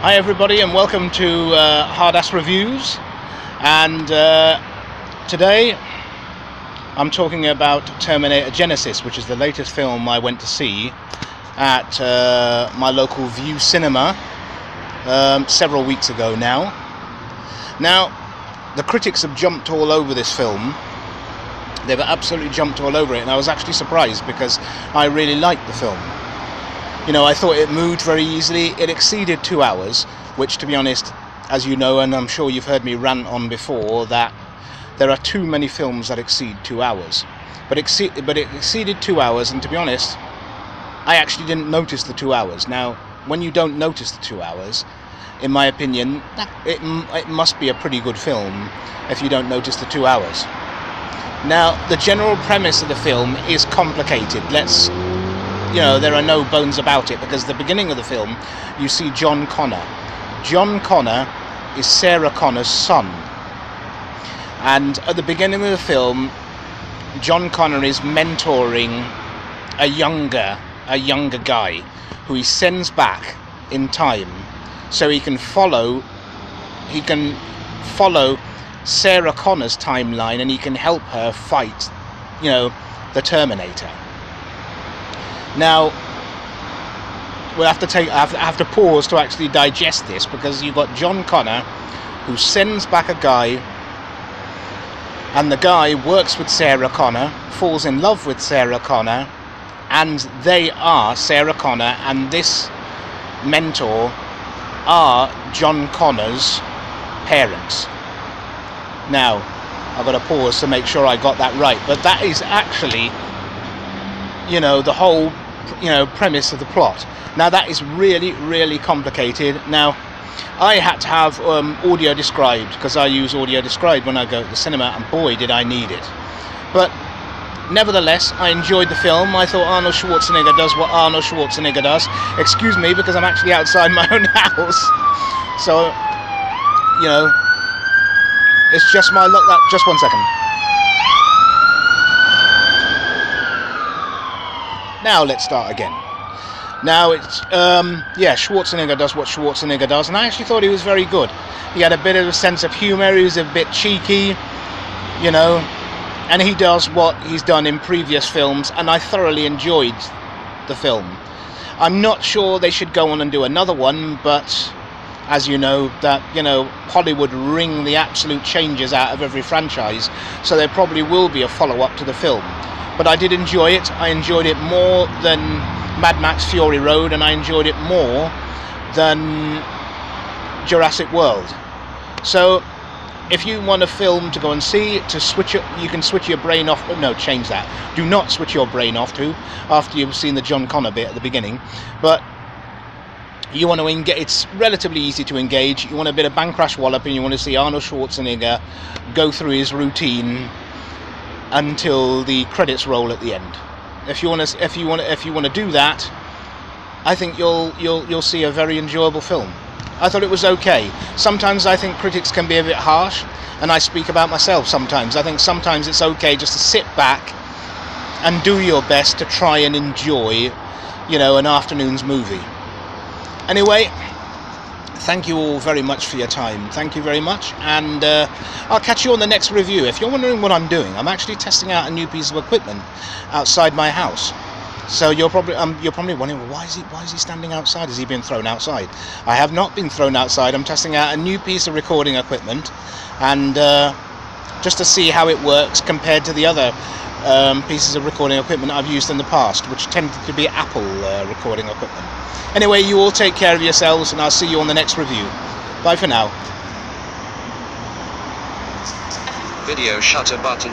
Hi everybody, and welcome to Hard Ass Reviews. And today I'm talking about Terminator Genesis, which is the latest film I went to see at my local View Cinema several weeks ago now. Now, the critics have jumped all over this film. They've absolutely jumped all over it, and I was actually surprised because I really liked the film. You know, I thought it moved very easily. It exceeded 2 hours, which, to be honest, as you know, and I'm sure you've heard me rant on before, that there are too many films that exceed 2 hours. But it exceeded 2 hours, and to be honest, I actually didn't notice the 2 hours. Now, when you don't notice the 2 hours, in my opinion, it must be a pretty good film if you don't notice the 2 hours. Now, the general premise of the film is complicated. You know, there are no bones about it, because at the beginning of the film you see John Connor. John Connor is Sarah Connor's son, and at the beginning of the film John Connor is mentoring a younger guy who he sends back in time so he can follow Sarah Connor's timeline, and he can help her fight, you know, the Terminator. Now, we'll have to pause to actually digest this, because you've got John Connor who sends back a guy, and the guy works with Sarah Connor, falls in love with Sarah Connor, and they are, Sarah Connor and this mentor are John Connor's parents. Now, I've got to pause to make sure I got that right, but that is actually, you know, the whole, you know, premise of the plot. Now, that is really, really complicated. Now, I had to have audio described, because I use audio described when I go to the cinema, and boy did I need it. But nevertheless, I enjoyed the film. I thought Arnold Schwarzenegger does what Arnold Schwarzenegger does. Excuse me, because I'm actually outside my own house, so, you know, it's just my luck that... Just 1 second. Now let's start again. Now it's yeah, Schwarzenegger does what Schwarzenegger does, and I actually thought he was very good. He had a bit of a sense of humour. He was a bit cheeky, you know, and he does what he's done in previous films, and I thoroughly enjoyed the film. I'm not sure they should go on and do another one, but as you know, that, you know, Hollywood wring the absolute changes out of every franchise, so there probably will be a follow-up to the film. But I did enjoy it. I enjoyed it more than Mad Max Fury Road, and I enjoyed it more than Jurassic World. So, if you want a film to go and see, to switch it, you can switch your brain off. No, change that. Do not switch your brain off after you've seen the John Connor bit at the beginning. But you want to engage. It's relatively easy to engage. You want a bit of bank crash wallop, and you want to see Arnold Schwarzenegger go through his routine until the credits roll at the end. If you want to do that, I think you'll see a very enjoyable film. I thought it was okay. Sometimes I think critics can be a bit harsh, and I speak about myself sometimes. I think sometimes it's okay just to sit back and do your best to try and enjoy, you know, an afternoon's movie. Anyway, thank you all very much for your time. Thank you very much, and I'll catch you on the next review. If you're wondering what I'm doing, I'm actually testing out a new piece of equipment outside my house. So you're probably wondering, well, why is he standing outside? Has he been thrown outside? I have not been thrown outside. I'm testing out a new piece of recording equipment, and just to see how it works compared to the other pieces of recording equipment I've used in the past, which tended to be Apple recording equipment. Anyway, you all take care of yourselves, and I'll see you on the next review. Bye for now. Video shutter button.